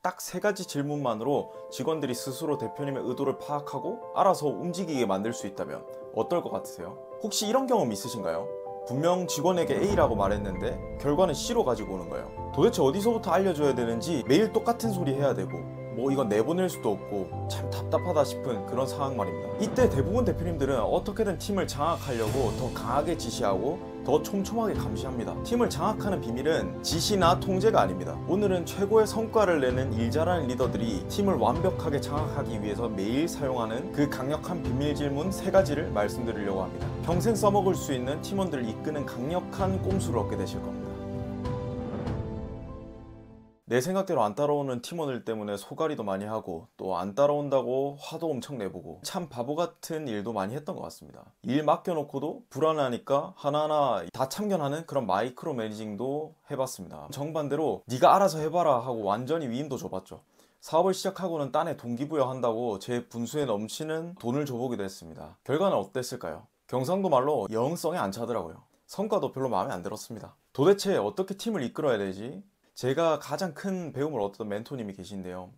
딱 세 가지 질문만으로 직원들이 스스로 대표님의 의도를 파악하고 알아서 움직이게 만들 수 있다면 어떨 것 같으세요? 혹시 이런 경험 있으신가요? 분명 직원에게 A라고 말했는데 결과는 C로 가지고 오는 거예요. 도대체 어디서부터 알려줘야 되는지 매일 똑같은 소리 해야 되고 뭐 이건 내보낼 수도 없고 참 답답하다 싶은 그런 상황 말입니다. 이때 대부분 대표님들은 어떻게든 팀을 장악하려고 더 강하게 지시하고 더 촘촘하게 감시합니다. 팀을 장악하는 비밀은 지시나 통제가 아닙니다. 오늘은 최고의 성과를 내는 일 잘하는 리더들이 팀을 완벽하게 장악하기 위해서 매일 사용하는 그 강력한 비밀 질문 3가지를 말씀드리려고 합니다. 평생 써먹을 수 있는 팀원들을 이끄는 강력한 꼼수를 얻게 되실 겁니다. 내 생각대로 안 따라오는 팀원들 때문에 소갈이도 많이 하고 또 안 따라온다고 화도 엄청 내보고 참 바보 같은 일도 많이 했던 것 같습니다. 일 맡겨놓고도 불안하니까 하나하나 다 참견하는 그런 마이크로 매니징도 해봤습니다. 정반대로 네가 알아서 해봐라 하고 완전히 위임도 줘봤죠. 사업을 시작하고는 딴에 동기부여한다고 제 분수에 넘치는 돈을 줘보기도 했습니다. 결과는 어땠을까요? 경상도 말로 영성에 안 차더라고요. 성과도 별로 마음에 안 들었습니다. 도대체 어떻게 팀을 이끌어야 되지? 제가 가장 큰 배움을 얻었던 멘토님이 계신데요.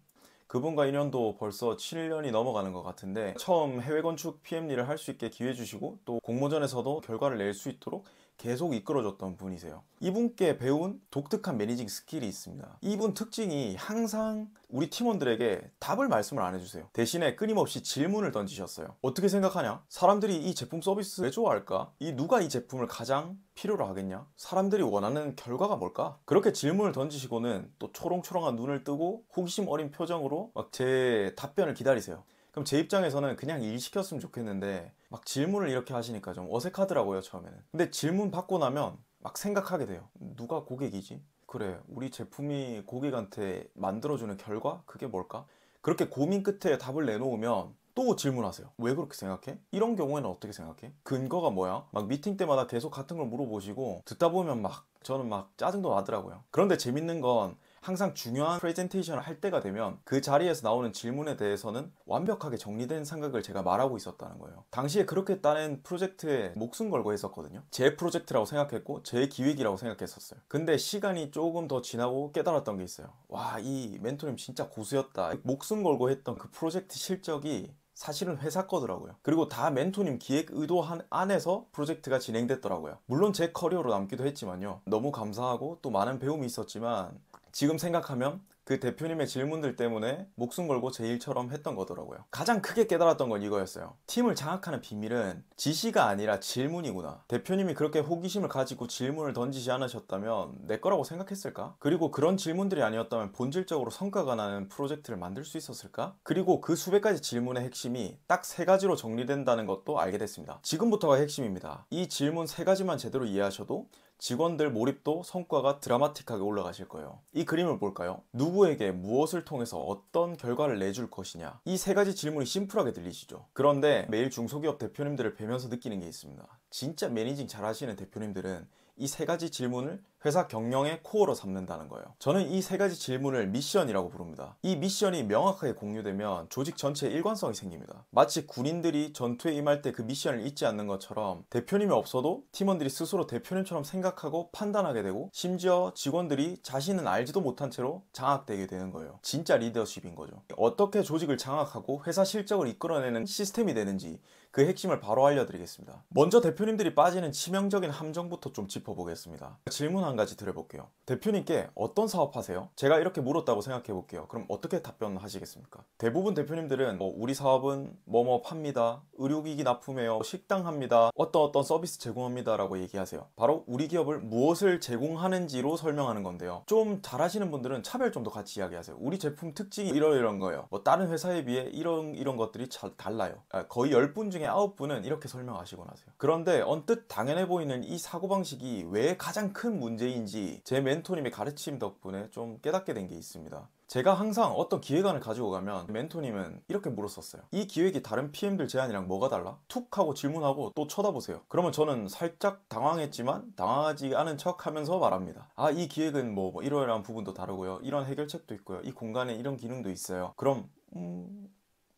그분과 인연도 벌써 7년이 넘어가는 것 같은데 처음 해외 건축 PM 일을 할 수 있게 기회 주시고 또 공모전에서도 결과를 낼 수 있도록 계속 이끌어줬던 분이세요. 이분께 배운 독특한 매니징 스킬이 있습니다. 이분 특징이 항상 우리 팀원들에게 답을 말씀을 안 해주세요. 대신에 끊임없이 질문을 던지셨어요. 어떻게 생각하냐? 사람들이 이 제품 서비스 왜 좋아할까? 누가 이 제품을 가장 필요로 하겠냐? 사람들이 원하는 결과가 뭘까? 그렇게 질문을 던지시고는 또 초롱초롱한 눈을 뜨고 호기심 어린 표정으로 막 제 답변을 기다리세요. 그럼 제 입장에서는 그냥 일 시켰으면 좋겠는데 막 질문을 이렇게 하시니까 좀 어색하더라고요, 처음에는. 근데 질문 받고 나면 막 생각하게 돼요. 누가 고객이지? 그래, 우리 제품이 고객한테 만들어주는 결과? 그게 뭘까? 그렇게 고민 끝에 답을 내놓으면 또 질문하세요. 왜 그렇게 생각해? 이런 경우에는 어떻게 생각해? 근거가 뭐야? 막 미팅 때마다 계속 같은 걸 물어보시고 듣다 보면 저는 막 짜증도 나더라고요. 그런데 재밌는 건 항상 중요한 프레젠테이션을 할 때가 되면 그 자리에서 나오는 질문에 대해서는 완벽하게 정리된 생각을 제가 말하고 있었다는 거예요. 당시에 그렇게 따낸 프로젝트에 목숨 걸고 했었거든요. 제 프로젝트라고 생각했고 제 기획이라고 생각했었어요. 근데 시간이 조금 더 지나고 깨달았던 게 있어요. 와, 이 멘토님 진짜 고수였다. 목숨 걸고 했던 그 프로젝트 실적이 사실은 회사 거더라고요. 그리고 다 멘토님 기획 의도 안에서 프로젝트가 진행됐더라고요. 물론 제 커리어로 남기도 했지만요. 너무 감사하고 또 많은 배움이 있었지만 지금 생각하면 그 대표님의 질문들 때문에 목숨 걸고 제 일처럼 했던 거더라고요. 가장 크게 깨달았던 건 이거였어요. 팀을 장악하는 비밀은 지시가 아니라 질문이구나. 대표님이 그렇게 호기심을 가지고 질문을 던지지 않으셨다면 내 거라고 생각했을까? 그리고 그런 질문들이 아니었다면 본질적으로 성과가 나는 프로젝트를 만들 수 있었을까? 그리고 그 수백 가지 질문의 핵심이 딱 3가지로 정리된다는 것도 알게 됐습니다. 지금부터가 핵심입니다. 이 질문 3가지만 제대로 이해하셔도 직원들 몰입도 성과가 드라마틱하게 올라가실 거예요. 이 그림을 볼까요? 누구에게 무엇을 통해서 어떤 결과를 내줄 것이냐. 이 3가지 질문이 심플하게 들리시죠? 그런데 매일 중소기업 대표님들을 뵈면서 느끼는 게 있습니다. 진짜 매니징 잘 하시는 대표님들은 이 3가지 질문을 회사 경영의 코어로 삼는다는 거예요. 저는 이 3가지 질문을 미션이라고 부릅니다. 이 미션이 명확하게 공유되면 조직 전체에 일관성이 생깁니다. 마치 군인들이 전투에 임할 때 그 미션을 잊지 않는 것처럼 대표님이 없어도 팀원들이 스스로 대표님처럼 생각하고 판단하게 되고 심지어 직원들이 자신은 알지도 못한 채로 장악되게 되는 거예요. 진짜 리더십인 거죠. 어떻게 조직을 장악하고 회사 실적을 이끌어내는 시스템이 되는지 그 핵심을 바로 알려드리겠습니다. 먼저 대표님들이 빠지는 치명적인 함정부터 좀 짚어보겠습니다. 질문 한 가지 드려볼게요. 대표님께 어떤 사업 하세요? 제가 이렇게 물었다고 생각해 볼게요. 그럼 어떻게 답변하시겠습니까? 대부분 대표님들은 우리 사업은 뭐뭐 팝니다. 의료기기 납품해요. 식당 합니다. 어떤 서비스 제공합니다 라고 얘기하세요. 바로 우리 기업을 무엇을 제공하는지로 설명하는 건데요. 좀 잘하시는 분들은 차별점도 같이 이야기하세요. 우리 제품 특징이 이런 거예요. 다른 회사에 비해 이런 것들이 달라요. 거의 10분 중에 9분은 이렇게 설명하시곤 하세요. 그런데 언뜻 당연해 보이는 이 사고방식이 왜 가장 큰 문제인지 제 멘토님의 가르침 덕분에 좀 깨닫게 된 게 있습니다. 제가 항상 어떤 기획안을 가지고 가면 멘토님은 이렇게 물었었어요. 이 기획이 다른 PM들 제안이랑 뭐가 달라? 툭 하고 질문하고 또 쳐다보세요. 그러면 저는 살짝 당황했지만 당황하지 않은 척 하면서 말합니다. 이 기획은 뭐 이러이러한 부분도 다르고요. 이런 해결책도 있고요. 이 공간에 이런 기능도 있어요. 그럼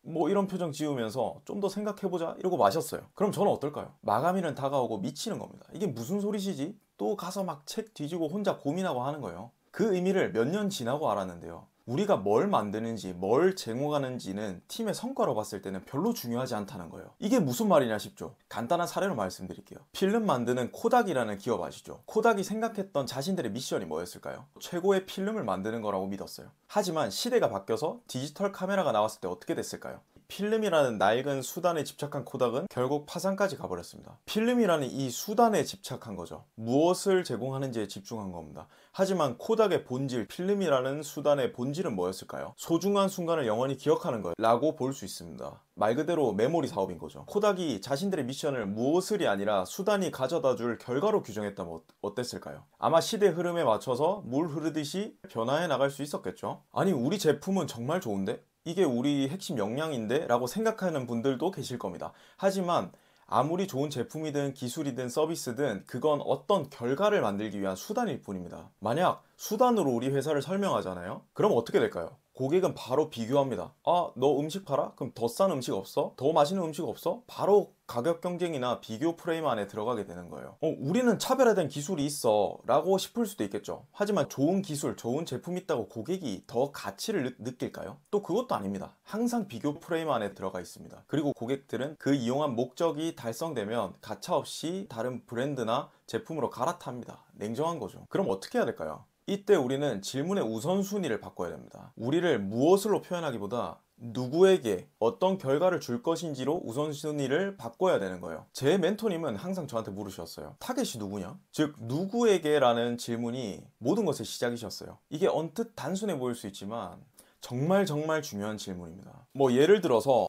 뭐 이런 표정 지으면서 좀 더 생각해보자 이러고 마셨어요. 그럼 저는 어떨까요? 마감일은 다가오고 미치는 겁니다. 이게 무슨 소리시지? 또 가서 막 책 뒤지고 혼자 고민하고 하는 거예요. 그 의미를 몇 년 지나고 알았는데요. 우리가 뭘 만드는지 뭘 제공하는지는 팀의 성과로 봤을 때는 별로 중요하지 않다는 거예요. 이게 무슨 말이냐 싶죠. 간단한 사례로 말씀드릴게요. 필름 만드는 코닥이라는 기업 아시죠? 코닥이 생각했던 자신들의 미션이 뭐였을까요? 최고의 필름을 만드는 거라고 믿었어요. 하지만 시대가 바뀌어서 디지털 카메라가 나왔을 때 어떻게 됐을까요? 필름이라는 낡은 수단에 집착한 코닥은 결국 파산까지 가버렸습니다. 필름이라는 이 수단에 집착한 거죠. 무엇을 제공하는지에 집중한 겁니다. 하지만 코닥의 본질, 필름이라는 수단의 본질은 뭐였을까요? 소중한 순간을 영원히 기억하는 거예요 라고 볼 수 있습니다. 말 그대로 메모리 사업인 거죠. 코닥이 자신들의 미션을 무엇을이 아니라 수단이 가져다 줄 결과로 규정했다면 어땠을까요? 아마 시대 흐름에 맞춰서 물 흐르듯이 변화해 나갈 수 있었겠죠. 아니, 우리 제품은 정말 좋은데? 이게 우리 핵심 역량인데? 라고 생각하는 분들도 계실 겁니다. 하지만 아무리 좋은 제품이든 기술이든 서비스든 그건 어떤 결과를 만들기 위한 수단일 뿐입니다. 만약 수단으로 우리 회사를 설명하잖아요? 그럼 어떻게 될까요? 고객은 바로 비교합니다. 아, 너 음식 팔아? 그럼 더 싼 음식 없어? 더 맛있는 음식 없어? 바로 가격 경쟁이나 비교 프레임 안에 들어가게 되는 거예요. 우리는 차별화된 기술이 있어 라고 싶을 수도 있겠죠. 하지만 좋은 기술, 좋은 제품이 있다고 고객이 더 가치를 느낄까요? 또 그것도 아닙니다. 항상 비교 프레임 안에 들어가 있습니다. 그리고 고객들은 그 이용한 목적이 달성되면 가차없이 다른 브랜드나 제품으로 갈아탑니다. 냉정한 거죠. 그럼 어떻게 해야 될까요? 이때 우리는 질문의 우선순위를 바꿔야 됩니다. 우리를 무엇으로 표현하기보다 누구에게 어떤 결과를 줄 것인지로 우선순위를 바꿔야 되는 거예요. 제 멘토님은 항상 저한테 물으셨어요. 타겟이 누구냐? 즉 누구에게 라는 질문이 모든 것의 시작이셨어요. 이게 언뜻 단순해 보일 수 있지만 정말 중요한 질문입니다. 예를 들어서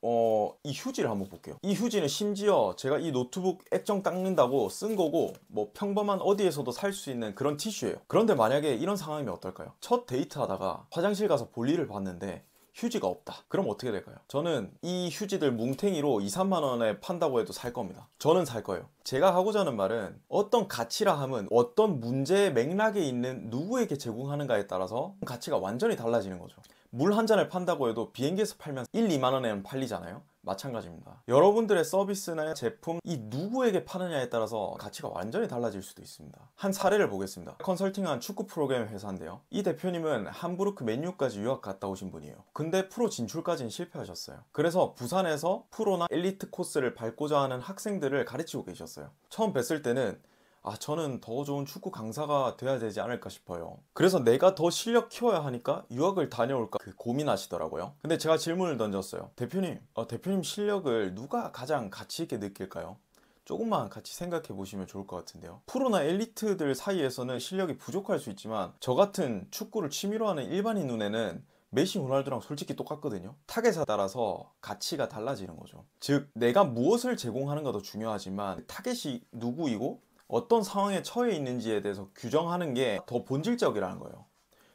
이 휴지를 한번 볼게요. 이 휴지는 심지어 제가 이 노트북 액정 닦는다고 쓴 거고 평범한 어디에서도 살 수 있는 그런 티슈예요. 그런데 만약에 이런 상황이면 어떨까요? 첫 데이트하다가 화장실 가서 볼일을 봤는데 휴지가 없다. 그럼 어떻게 될까요? 저는 이 휴지들 뭉탱이로 2, 3만 원에 판다고 해도 살 겁니다. 저는 살 거예요. 제가 하고자 하는 말은 어떤 가치라 함은 어떤 문제의 맥락에 있는 누구에게 제공하는가에 따라서 가치가 완전히 달라지는 거죠. 물 한 잔을 판다고 해도 비행기에서 팔면 1, 2만 원에는 팔리잖아요. 마찬가지입니다. 여러분들의 서비스나 제품 이 누구에게 파느냐에 따라서 가치가 완전히 달라질 수도 있습니다. 한 사례를 보겠습니다. 컨설팅한 축구 프로그램 회사인데요. 이 대표님은 함부르크 맨유까지 유학 갔다 오신 분이에요. 근데 프로 진출까지는 실패하셨어요. 그래서 부산에서 프로나 엘리트 코스를 밟고자 하는 학생들을 가르치고 계셨어요. 처음 뵀을 때는 저는 더 좋은 축구 강사가 돼야 되지 않을까 싶어요. 그래서 내가 더 실력 키워야 하니까 유학을 다녀올까 고민하시더라고요. 근데 제가 질문을 던졌어요. 대표님 실력을 누가 가장 가치 있게 느낄까요? 조금만 같이 생각해 보시면 좋을 것 같은데요. 프로나 엘리트들 사이에서는 실력이 부족할 수 있지만 저 같은 축구를 취미로 하는 일반인 눈에는 메시, 호날두랑 솔직히 똑같거든요. 타겟에 따라서 가치가 달라지는 거죠. 즉 내가 무엇을 제공하는가 도 중요하지만 타겟이 누구이고 어떤 상황에 처해 있는지에 대해서 규정하는 게 더 본질적이라는 거예요.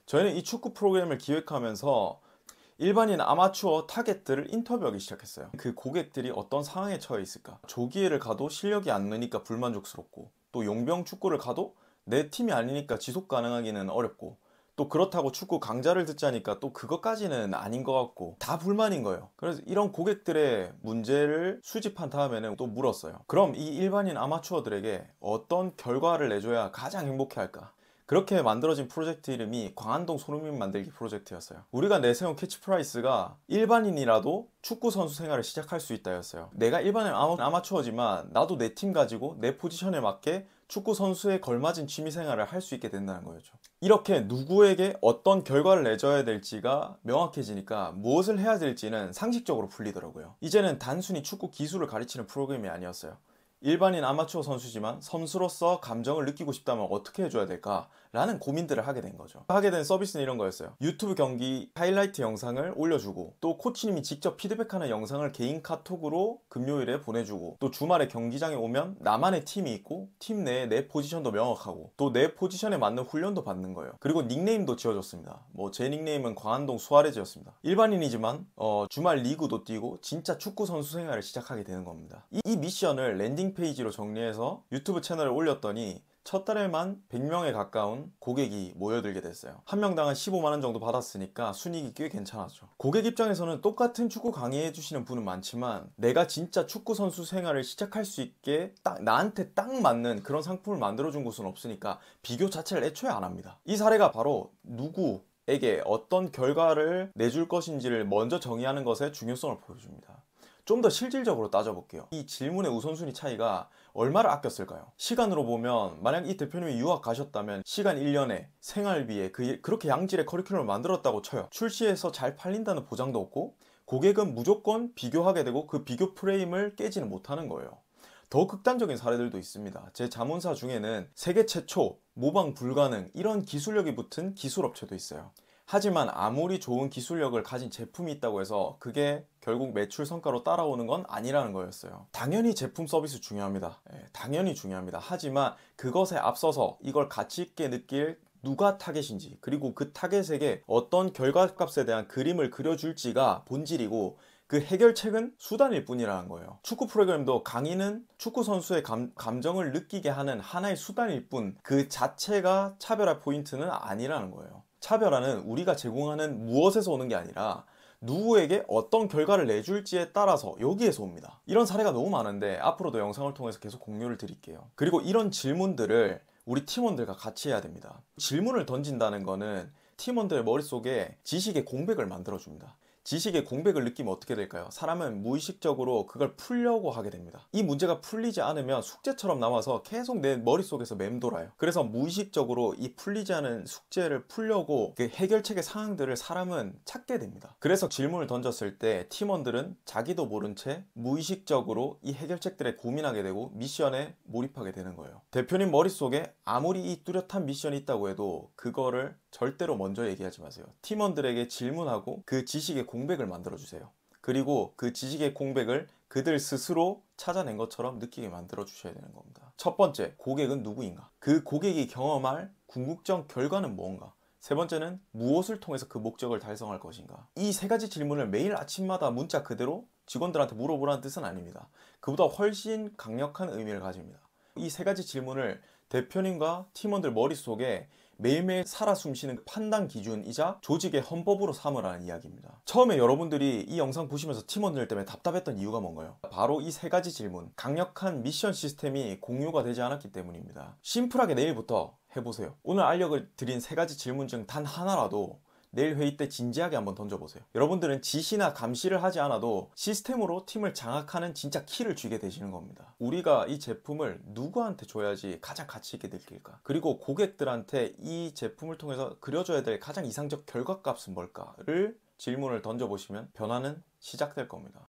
저희는 이 축구 프로그램을 기획하면서 일반인 아마추어 타겟들을 인터뷰하기 시작했어요. 그 고객들이 어떤 상황에 처해 있을까? 조기회를 가도 실력이 안 느니까 불만족스럽고, 또 용병 축구를 가도 내 팀이 아니니까 지속 가능하기는 어렵고, 또 그렇다고 축구 강좌를 듣자니까 또 그것까지는 아닌 것 같고, 다 불만인 거예요. 그래서 이런 고객들의 문제를 수집한 다음에는 또 물었어요. 그럼 이 일반인 아마추어들에게 어떤 결과를 내줘야 가장 행복해할까? 그렇게 만들어진 프로젝트 이름이 광안동 손흥민 만들기 프로젝트였어요. 우리가 내세운 캐치프라이스가 일반인이라도 축구 선수 생활을 시작할 수 있다였어요. 내가 일반인 아마추어지만 나도 내 팀 가지고 내 포지션에 맞게 축구 선수에 걸맞은 취미 생활을 할 수 있게 된다는 거였죠. 이렇게 누구에게 어떤 결과를 내줘야 될지가 명확해지니까 무엇을 해야 될지는 상식적으로 풀리더라고요. 이제는 단순히 축구 기술을 가르치는 프로그램이 아니었어요. 일반인 아마추어 선수지만 선수로서 감정을 느끼고 싶다면 어떻게 해줘야 될까? 라는 고민들을 하게 된 거죠. 하게 된 서비스는 이런 거였어요. 유튜브 경기 하이라이트 영상을 올려주고, 또 코치님이 직접 피드백하는 영상을 개인 카톡으로 금요일에 보내주고, 또 주말에 경기장에 오면 나만의 팀이 있고 팀 내에 내 포지션도 명확하고 또 내 포지션에 맞는 훈련도 받는 거예요. 그리고 닉네임도 지어줬습니다. 제 닉네임은 광안동 수아레즈였습니다. 일반인이지만 주말 리그도 뛰고 진짜 축구 선수 생활을 시작하게 되는 겁니다. 이 미션을 랜딩 페이지로 정리해서 유튜브 채널에 올렸더니 첫 달에만 100명에 가까운 고객이 모여들게 됐어요. 한 명당 한 15만원 정도 받았으니까 순이익이 꽤 괜찮았죠. 고객 입장에서는 똑같은 축구 강의해 주시는 분은 많지만 내가 진짜 축구 선수 생활을 시작할 수 있게 나한테 딱 맞는 그런 상품을 만들어 준 곳은 없으니까 비교 자체를 애초에 안 합니다. 이 사례가 바로 누구 팀원들에게 어떤 결과를 내줄 것인지를 먼저 정의하는 것의 중요성을 보여줍니다. 좀 더 실질적으로 따져볼게요. 이 질문의 우선순위 차이가 얼마를 아꼈을까요? 시간으로 보면 만약 이 대표님이 유학 가셨다면 시간 1년에 생활비에 그렇게 양질의 커리큘럼을 만들었다고 쳐요. 출시해서 잘 팔린다는 보장도 없고 고객은 무조건 비교하게 되고 그 비교 프레임을 깨지는 못하는 거예요. 더 극단적인 사례들도 있습니다. 제 자문사 중에는 세계 최초, 모방 불가능 이런 기술력이 붙은 기술업체도 있어요. 하지만 아무리 좋은 기술력을 가진 제품이 있다고 해서 그게 결국 매출 성과로 따라오는 건 아니라는 거였어요. 당연히 제품 서비스 중요합니다. 당연히 중요합니다. 하지만 그것에 앞서서 이걸 가치 있게 느낄 누가 타겟인지, 그리고 그 타겟에게 어떤 결과값에 대한 그림을 그려줄지가 본질이고 그 해결책은 수단일 뿐이라는 거예요. 축구 프로그램도 강인은 축구 선수의 감정을 느끼게 하는 하나의 수단일 뿐 그 자체가 차별화 포인트는 아니라는 거예요. 차별화는 우리가 제공하는 무엇에서 오는 게 아니라 누구에게 어떤 결과를 내줄지에 따라서 여기에서 옵니다. 이런 사례가 너무 많은데 앞으로도 영상을 통해서 계속 공유를 드릴게요. 그리고 이런 질문들을 우리 팀원들과 같이 해야 됩니다. 질문을 던진다는 거는 팀원들의 머릿속에 지식의 공백을 만들어줍니다. 지식의 공백을 느끼면 어떻게 될까요? 사람은 무의식적으로 그걸 풀려고 하게 됩니다. 이 문제가 풀리지 않으면 숙제처럼 남아서 계속 내 머릿속에서 맴돌아요. 그래서 무의식적으로 이 풀리지 않은 숙제를 풀려고 그 해결책의 상황들을 사람은 찾게 됩니다. 그래서 질문을 던졌을 때 팀원들은 자기도 모른 채 무의식적으로 이 해결책들에 고민하게 되고 미션에 몰입하게 되는 거예요. 대표님 머릿속에 아무리 이 뚜렷한 미션이 있다고 해도 그거를 절대로 먼저 얘기하지 마세요. 팀원들에게 질문하고 그 지식의 공백을 만들어 주세요. 그리고 그 지식의 공백을 그들 스스로 찾아낸 것처럼 느끼게 만들어 주셔야 되는 겁니다. 첫 번째, 고객은 누구인가? 그 고객이 경험할 궁극적 결과는 무언가? 세 번째는 무엇을 통해서 그 목적을 달성할 것인가? 이 세 가지 질문을 매일 아침마다 문자 그대로 직원들한테 물어보라는 뜻은 아닙니다. 그보다 훨씬 강력한 의미를 가집니다. 이 세 가지 질문을 대표님과 팀원들 머릿속에 매일매일 살아 숨쉬는 판단 기준이자 조직의 헌법으로 삼으라는 이야기입니다. 처음에 여러분들이 이 영상 보시면서 팀원들 때문에 답답했던 이유가 뭔가요? 바로 이 세 가지 질문, 강력한 미션 시스템이 공유가 되지 않았기 때문입니다. 심플하게 내일부터 해보세요. 오늘 알려드린 세 가지 질문 중 단 하나라도 내일 회의 때 진지하게 한번 던져보세요. 여러분들은 지시나 감시를 하지 않아도 시스템으로 팀을 장악하는 진짜 키를 쥐게 되시는 겁니다. 우리가 이 제품을 누구한테 줘야지 가장 가치 있게 느낄까? 그리고 고객들한테 이 제품을 통해서 그려줘야 될 가장 이상적 결과값은 뭘까를 질문을 던져보시면 변화는 시작될 겁니다.